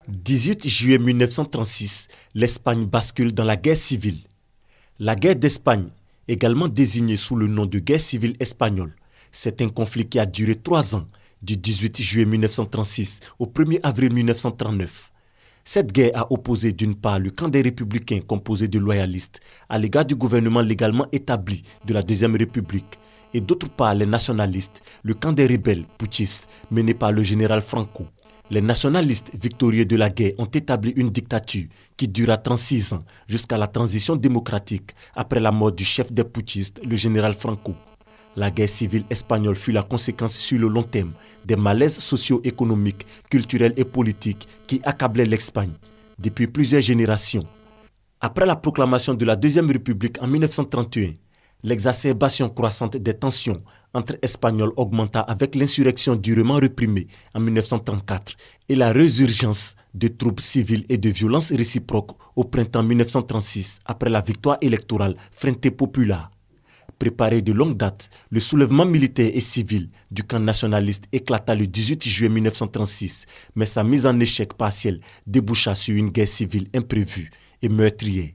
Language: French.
18 juillet 1936, l'Espagne bascule dans la guerre civile. La guerre d'Espagne, également désignée sous le nom de guerre civile espagnole, c'est un conflit qui a duré 3 ans, du 18 juillet 1936 au 1er avril 1939. Cette guerre a opposé d'une part le camp des républicains composé de loyalistes à l'égard du gouvernement légalement établi de la Deuxième République et d'autre part les nationalistes, le camp des rebelles putschistes mené par le général Franco. Les nationalistes victorieux de la guerre ont établi une dictature qui dura 36 ans jusqu'à la transition démocratique après la mort du chef des putschistes, le général Franco. La guerre civile espagnole fut la conséquence sur le long terme des malaises socio-économiques, culturels et politiques qui accablaient l'Espagne depuis plusieurs générations. Après la proclamation de la Deuxième République en 1931, l'exacerbation croissante des tensions entre Espagnols augmenta avec l'insurrection durement réprimée en 1934 et la résurgence de troubles civils et de violences réciproques au printemps 1936 après la victoire électorale Frente Popular. Préparé de longue date, le soulèvement militaire et civil du camp nationaliste éclata le 18 juillet 1936, mais sa mise en échec partiel déboucha sur une guerre civile imprévue et meurtrière.